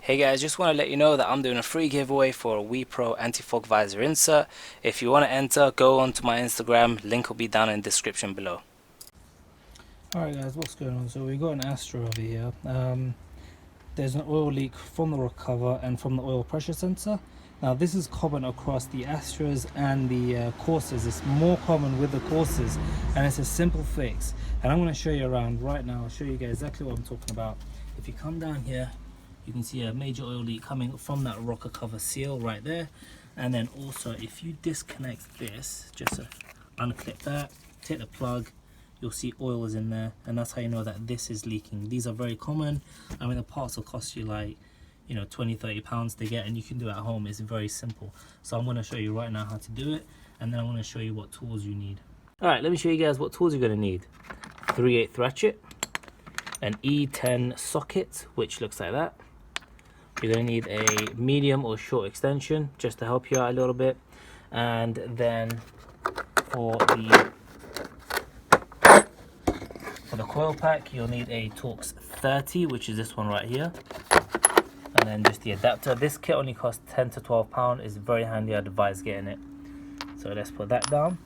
Hey guys, just want to let you know that I'm doing a free giveaway for a Weepro Anti-fog visor insert. If you want to enter, go on to my Instagram, link will be down in the description below. Alright guys, what's going on? So we got an Astra over here. There's an oil leak from the rock cover and from the oil pressure sensor. Now this is common across the Astras and the Corsas. It's more common with the Corsas and it's a simple fix. And I'm going to show you around right now. I'll show you guys exactly what I'm talking about. If you come down here, you can see a major oil leak coming from that rocker cover seal right there. And then also if you disconnect this, just unclip that, take the plug, you'll see oil is in there, and that's how you know that this is leaking. These are very common. I mean, the parts will cost you like, you know, 20-30 pounds to get, and you can do it at home. It's very simple. So I'm going to show you right now how to do it, and then I'm going to show you what tools you need. All right, let me show you guys what tools you're going to need. 3/8 ratchet, an E10 socket, which looks like that. You're going to need a medium or short extension just to help you out a little bit, and then for the coil pack you'll need a Torx 30, which is this one right here, and then just the adapter. This kit only costs 10 to 12 pounds. It's very handy. I'd advise getting it. So let's put that down,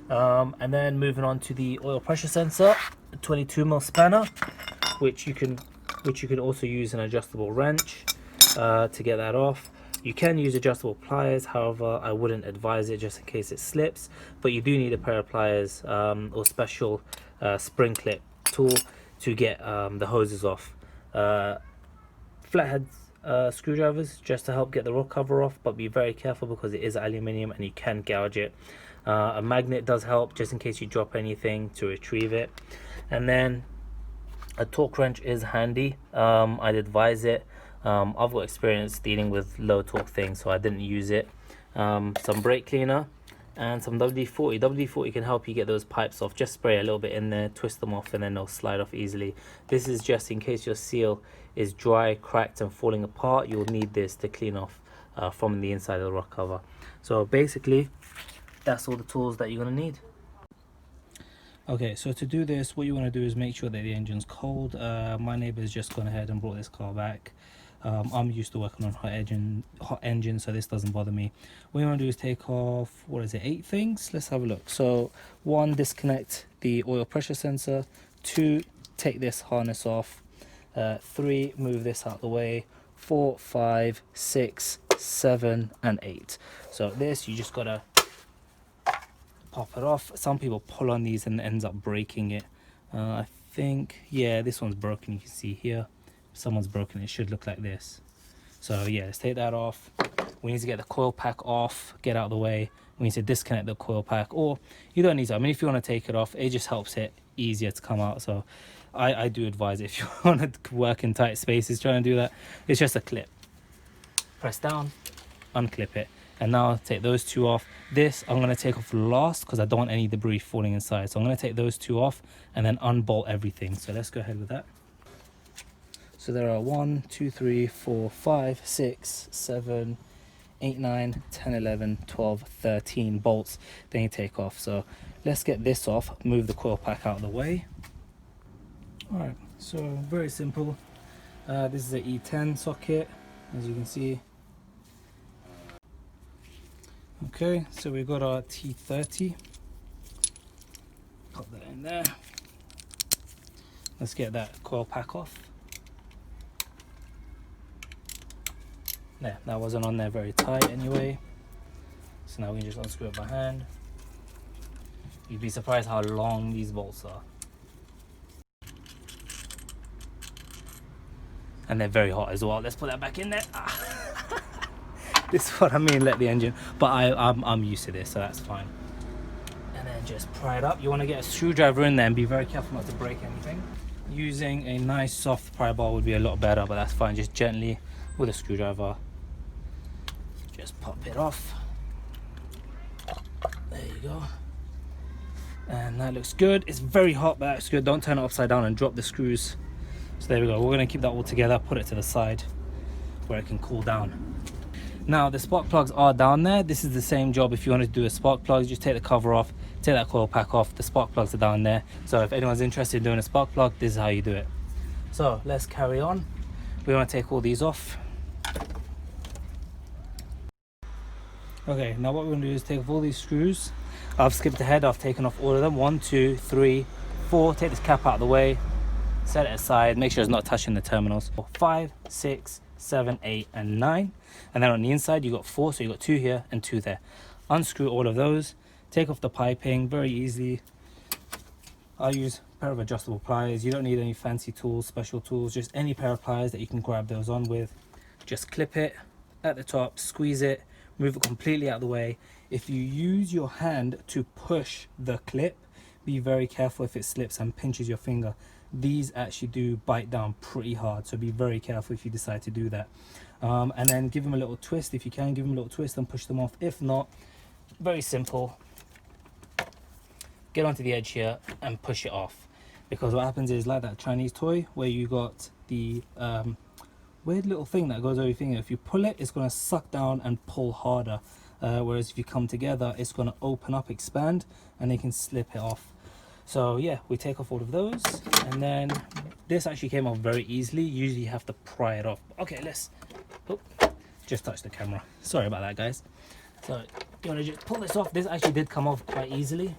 and then moving on to the oil pressure sensor, a 22mm spanner, which you can also use an adjustable wrench to get that off. You can use adjustable pliers, however I wouldn't advise it just in case it slips, but you do need a pair of pliers or special spring clip tool to get the hoses off. Flathead screwdrivers just to help get the rock cover off, but be very careful because it is aluminium and you can gouge it. A magnet does help just in case you drop anything to retrieve it, and then a torque wrench is handy. I'd advise it. I've got experience dealing with low torque things, so I didn't use it. Some brake cleaner and some WD-40. WD-40 can help you get those pipes off. Just spray a little bit in there, twist them off, and then they'll slide off easily. This is just in case your seal is dry, cracked, and falling apart. You'll need this to clean off from the inside of the rock cover. So basically, that's all the tools that you're going to need. Okay, so to do this, what you want to do is make sure that the engine's cold. My neighbour's just gone ahead and brought this car back. I'm used to working on hot engine, so this doesn't bother me. What you want to do is take off, what is it, 8 things? Let's have a look. So 1, disconnect the oil pressure sensor. 2, take this harness off. 3, move this out the way. 4, 5, 6, 7, and 8. So this, you just gotta pop it off. Some people pull on these and it ends up breaking it. I think, yeah, this one's broken. You can see here. If someone's broken, it should look like this. So yeah, let's take that off. We need to get the coil pack off, get out of the way. We need to disconnect the coil pack, or you don't need to. I mean, if you want to take it off, it just helps it easier to come out. So I do advise it if you want to work in tight spaces trying to do that. It's just a clip. Press down, unclip it. And now take those 2 off. This I'm going to take off last because I don't want any debris falling inside. So I'm going to take those 2 off and then unbolt everything. So let's go ahead with that. So there are 1, 2, 3, 4, 5, 6, 7, 8, 9, 10, 11, 12, 13 bolts. Then you take off. So let's get this off. Move the coil pack out of the way. Alright, so very simple. This is an E10 socket, as you can see. Okay, so we've got our T30. Pop that in there. Let's get that coil pack off. There, that wasn't on there very tight anyway. So now we can just unscrew it by hand. You'd be surprised how long these bolts are. And they're very hot as well. Let's put that back in there. This is what I mean, let the engine, but I'm used to this, so that's fine. And then just pry it up. You want to get a screwdriver in there and be very careful not to break anything. Using a nice soft pry bar would be a lot better, but that's fine. Just gently with a screwdriver, just pop it off. There you go. And that looks good. It's very hot, but that's good. Don't turn it upside down and drop the screws. So there we go. We're going to keep that all together, put it to the side where it can cool down. Now the spark plugs are down there. This is the same job if you want to do a spark plug. Just take the cover off, take that coil pack off. The spark plugs are down there. So if anyone's interested in doing a spark plug, this is how you do it. So let's carry on. We want to take all these off. Okay, now what we're going to do is take off all these screws. I've skipped ahead, I've taken off all of them. 1, 2, 3, 4. Take this cap out of the way, set it aside, make sure it's not touching the terminals. 5, 6, 7, 8, and 9. And then on the inside you got 4, so you got 2 here and 2 there. Unscrew all of those, take off the piping very easily. I'll use a pair of adjustable pliers. You don't need any fancy tools, special tools, just any pair of pliers that you can grab those on with. Just clip it at the top, squeeze it, move it completely out of the way. If you use your hand to push the clip, be very careful if it slips and pinches your finger. These actually do bite down pretty hard, so be very careful if you decide to do that. And then give them a little twist. If you can, give them a little twist and push them off. If not, very simple, get onto the edge here and push it off. Because what happens is, like that Chinese toy where you got the weird little thing that goes over your finger, if you pull it, it's going to suck down and pull harder, whereas if you come together, it's going to open up, expand, and they can slip it off. So yeah, we take off all of those, and then this actually came off very easily. Usually you have to pry it off. Okay, let's just touch the camera, sorry about that, guys. So you want to just pull this off. This actually did come off quite easily.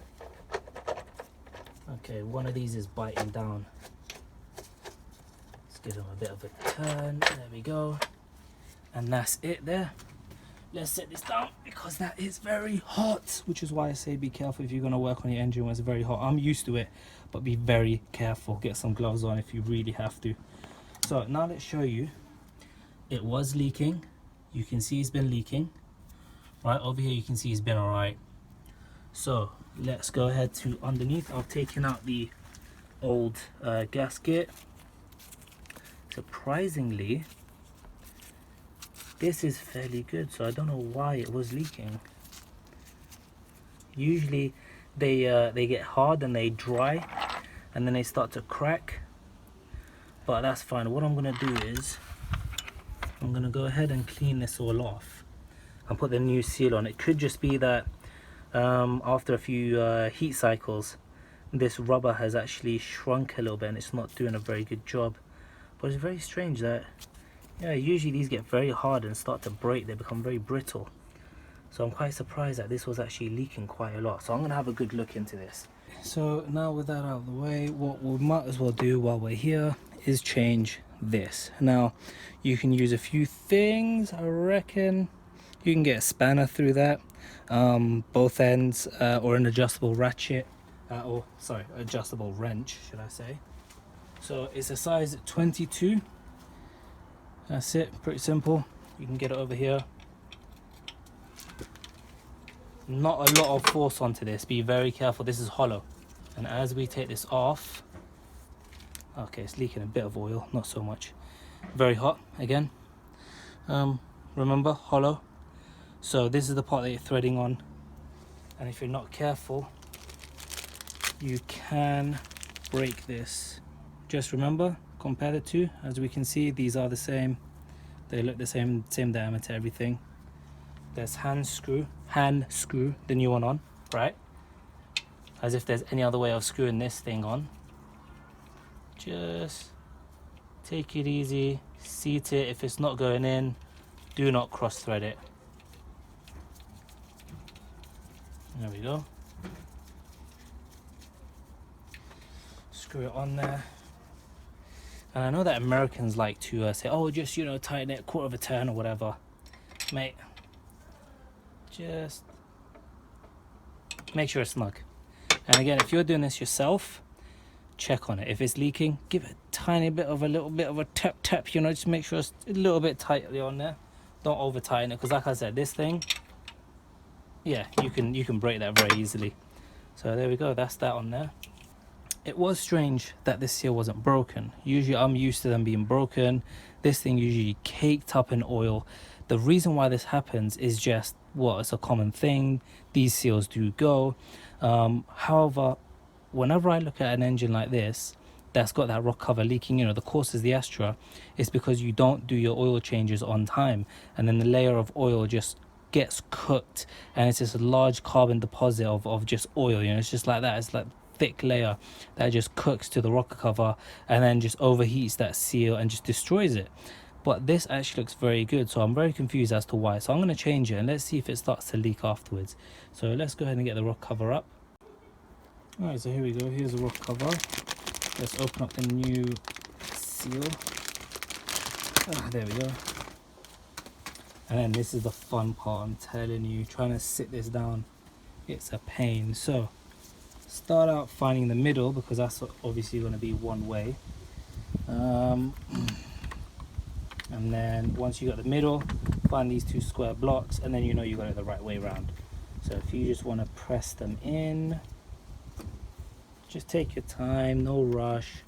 Okay, one of these is biting down. Give them a bit of a turn, there we go, and that's it there. Let's set this down because that is very hot, which is why I say be careful if you're going to work on your engine when it's very hot. I'm used to it, but be very careful. Get some gloves on if you really have to. So now let's show you. It was leaking, you can see it's been leaking right over here, you can see it's been all right. So let's go ahead to underneath. I've taken out the old gasket. Surprisingly, this is fairly good, so I don't know why it was leaking. Usually they get hard and they dry and then they start to crack, but that's fine. What I'm going to do is I'm going to go ahead and clean this all off and put the new seal on. It could just be that after a few heat cycles, this rubber has actually shrunk a little bit and it's not doing a very good job. But it's very strange that, yeah, usually these get very hard and start to break. They become very brittle. So I'm quite surprised that this was actually leaking quite a lot. So I'm going to have a good look into this. So now with that out of the way, what we might as well do while we're here is change this. Now, you can use a few things, I reckon. You can get a spanner through that, both ends, or an adjustable ratchet, adjustable wrench, should I say. So it's a size 22. That's it, pretty simple. You can get it over here. Not a lot of force onto this, be very careful, this is hollow. And as we take this off, okay, it's leaking a bit of oil, not so much. Very hot again. Remember, hollow. So this is the part that you're threading on, and if you're not careful, you can break this. Just remember, compare the two. As we can see, these are the same. They look the same diameter, everything. There's hand screw, the new one on, right? As if there's any other way of screwing this thing on. Just take it easy, seat it. If it's not going in, do not cross thread it. There we go. Screw it on there. And I know that Americans like to say, oh, just, tighten it, quarter of a turn or whatever. Mate, just make sure it's snug. And again, if you're doing this yourself, check on it. If it's leaking, give it a little bit of a tap, just make sure it's a little bit tightly on there. Don't over tighten it, because like I said, this thing, yeah, you can break that very easily. So there we go, that's that on there. It was strange that this seal wasn't broken. Usually I'm used to them being broken. This thing usually caked up in oil. The reason why this happens is just, well, it's a common thing. These seals do go. However, whenever I look at an engine like this that's got that rock cover leaking, the Corsa, the Astra, it's because you don't do your oil changes on time, and then the layer of oil just gets cooked, and it's just a large carbon deposit of just oil. It's just like that. It's like thick layer that just cooks to the rocker cover and then just overheats that seal and just destroys it. but this actually looks very good, so I'm very confused as to why. So I'm going to change it and let's see if it starts to leak afterwards. So let's go ahead and get the rock cover up. Alright, so here we go. Here's the rock cover. Let's open up the new seal. There we go. And then this is the fun part, I'm telling you, trying to sit this down, it's a pain. So start out finding the middle, because that's obviously going to be one way. And then once you got the middle, find these two square blocks, and then you know you got it the right way around. So if you just want to press them in, just take your time, no rush.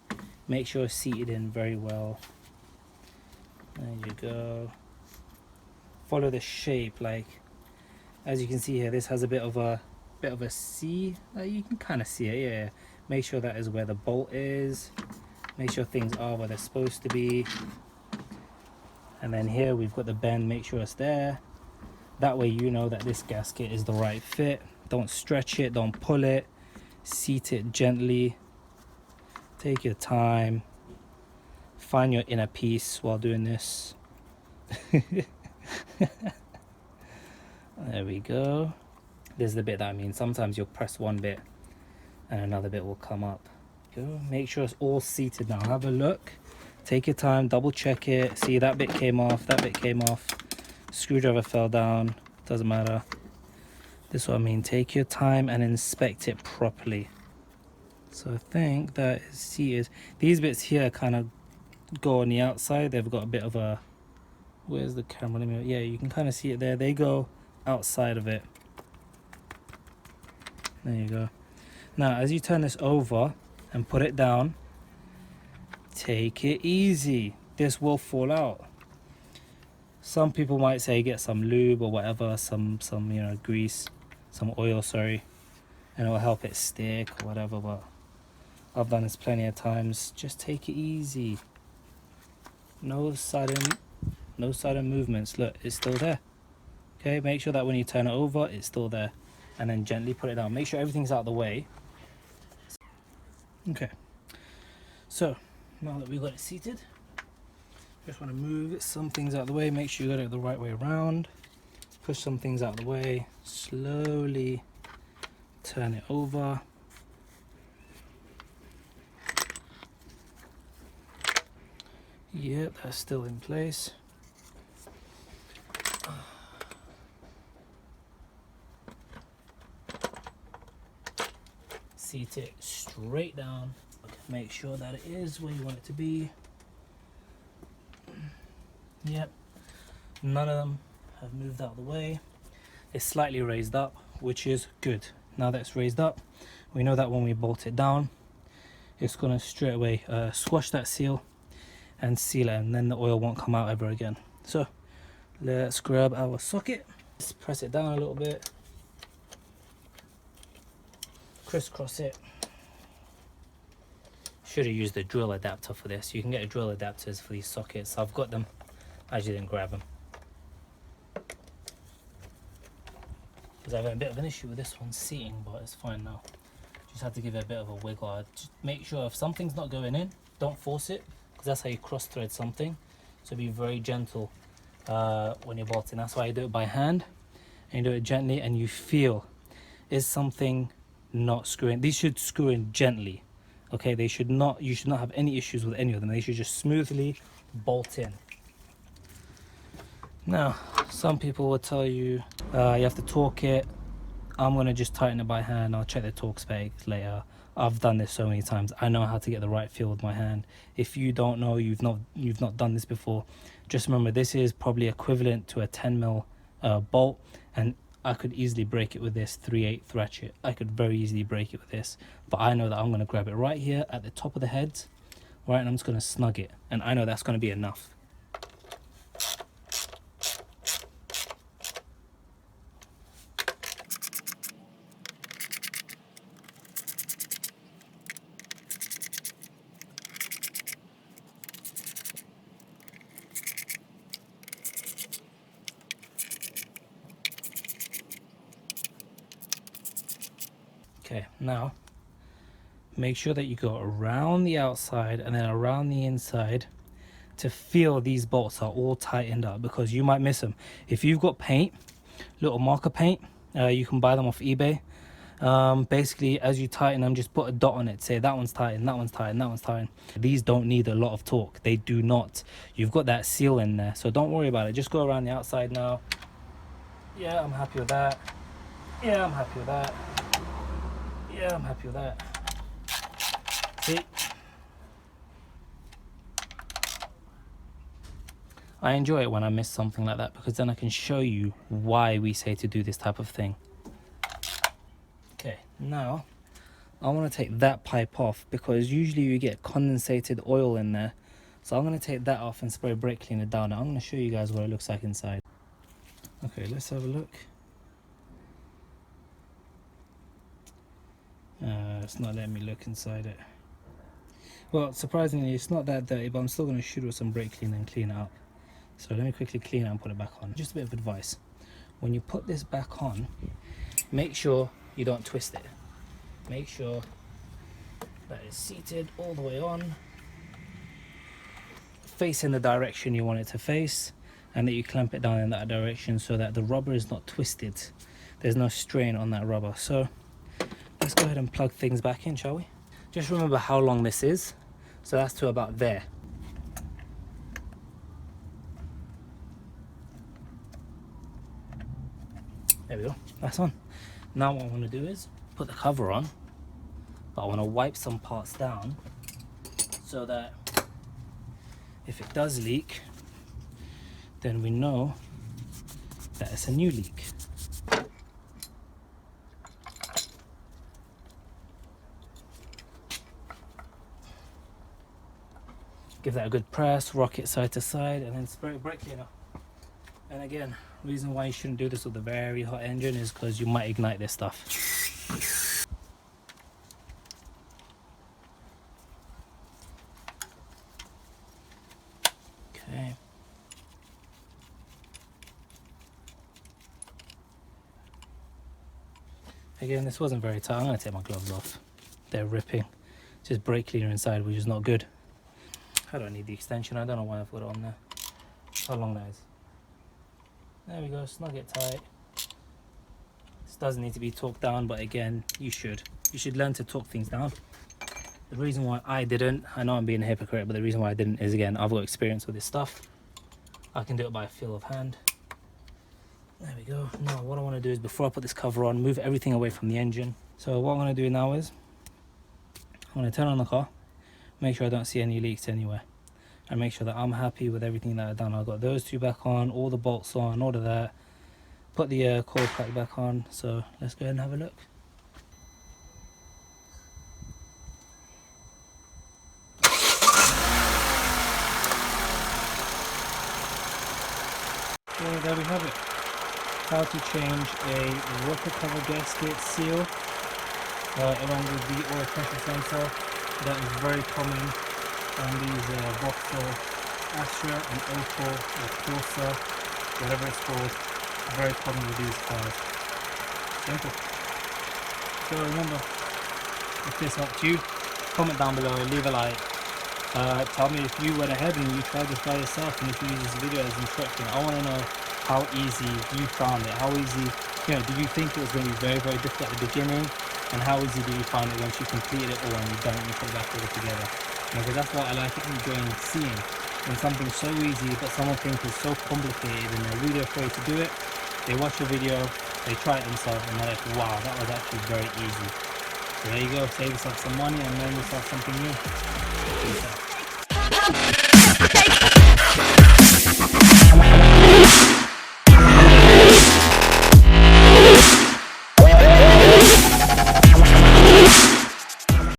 Make sure it's seated in very well. There you go. Follow the shape, like as you can see here, this has a bit of a C. You can kind of see it, yeah. Make sure that is where the bolt is. Make sure things are where they're supposed to be. And then here we've got the bend, make sure it's there. That way you know that this gasket is the right fit. Don't stretch it, don't pull it. Seat it gently. Take your time. Find your inner peace while doing this. There we go. This is the bit that I mean. Sometimes you'll press one bit and another bit will come up. Go. Make sure it's all seated now. Have a look. Take your time, double check it. See, that bit came off, that bit came off. Screwdriver fell down. Doesn't matter. This is what I mean. Take your time and inspect it properly. So I think that is seated. These bits here kind of go on the outside. They've got a bit of a... Where's the camera? Yeah, you can kind of see it there. They go outside of it. There you go. Now, as you turn this over and put it down, take it easy. This will fall out. Some people might say get some lube or whatever, some you know, grease, some oil, sorry, and it will help it stick or whatever. But I've done this plenty of times. Just take it easy. No sudden movements. Look, it's still there. Okay, make sure that when you turn it over, it's still there, and then gently put it down. Make sure everything's out of the way. Okay, so now that we've got it seated, just want to move some things out of the way. Make sure you got it the right way around. Push some things out of the way. Slowly turn it over. Yep, that's still in place. Seat it straight down. Make sure that it is where you want it to be. Yep, none of them have moved out of the way. It's slightly raised up, which is good. Now that it's raised up, we know that when we bolt it down, it's going to straight away squash that seal and seal it, and then the oil won't come out ever again. So let's grab our socket, let's press it down a little bit, crisscross it. Should have used the drill adapter for this. You can get drill adapters for these sockets. I've got them, I just didn't grab them because I have a bit of an issue with this one seating, but it's fine now. Just have to give it a bit of a wiggle. Just make sure if something's not going in, don't force it, because that's how you cross thread something. So be very gentle when you're bolting. That's why you do it by hand, and you do it gently, and you feel, is something not screwing? These should screw in gently. Okay, they should not, you should not have any issues with any of them. They should just smoothly bolt in. Now, some people will tell you you have to torque it. I'm gonna just tighten it by hand. I'll check the torque specs later. I've done this so many times. I know how to get the right feel with my hand. If you don't know, you've not done this before, just remember this is probably equivalent to a 10mm bolt, and I could easily break it with this 3/8 ratchet. I could very easily break it with this, but I know that I'm going to grab it right here at the top of the heads, right, and I'm just going to snug it, and I know that's going to be enough. Okay, now make sure that you go around the outside and then around the inside to feel these bolts are all tightened up, because you might miss them. If you've got paint, little marker paint, you can buy them off eBay. Basically, as you tighten them, just put a dot on it, say that one's tightened, that one's tightened, that one's tightened. These don't need a lot of torque, they do not. You've got that seal in there, so don't worry about it. Just go around the outside now. Yeah, I'm happy with that. Yeah, I'm happy with that. Yeah, I'm happy with that. See, I enjoy it when I miss something like that, because then I can show you why we say to do this type of thing. Okay, now I want to take that pipe off, because usually you get condensated oil in there. So I'm going to take that off and spray brake cleaner down. Now I'm going to show you guys what it looks like inside. Okay, let's have a look. It's not letting me look inside it. Well, surprisingly, it's not that dirty, but I'm still going to shoot with some brake cleaner and clean it up. So let me quickly clean it and put it back on. Just a bit of advice. When you put this back on, make sure you don't twist it. Make sure that it's seated all the way on, facing the direction you want it to face, and that you clamp it down in that direction so that the rubber is not twisted. There's no strain on that rubber. So let's go ahead and plug things back in, shall we? Just remember how long this is. So that's to about there. There we go, that's on. Now what I want to do is put the cover on, but I want to wipe some parts down so that if it does leak, then we know that it's a new leak. Give that a good press, rock it side to side, and then spray brake cleaner. And again, reason why you shouldn't do this with a very hot engine is because you might ignite this stuff. Okay. Again, this wasn't very tight. I'm going to take my gloves off. They're ripping. Just brake cleaner inside, which is not good. I don't need the extension. I don't know why I've got it on there. How long that is. There we go, snug it tight. This doesn't need to be torqued down, but again, you should learn to torque things down. The reason why I didn't, I know I'm being a hypocrite, but the reason why I didn't is, again, I've got experience with this stuff. I can do it by a feel of hand. There we go. Now what I want to do is, before I put this cover on, move everything away from the engine. So what I'm going to do now is, I'm going to turn on the car, make sure I don't see any leaks anywhere, and make sure that I'm happy with everything that I've done. I've got those two back on, all the bolts on, all of that. Put the coil pack back on. So let's go ahead and have a look. So there we have it. How to change a rocker cover gasket seal along with the oil pressure sensor. That is very common on these Vauxhal, Astra and Opel or Corsa, whatever it's called. Very common with these cars. Simple. So remember, if this helped you, comment down below, leave a like. Tell me if you went ahead and you tried this by yourself, and if you use this video as instruction. I want to know how easy you found it. How easy, did you think it was going to be very, very difficult at the beginning? And how easy did you find it once you completed it all and you've done it and you put it back all together? Because that's what I like enjoying seeing. When something's so easy but someone thinks it's so complicated and they're really afraid to do it, they watch a video, they try it themselves, and they're like, wow, that was actually very easy. So there you go, save yourself some money and learn yourself something new. Peace out.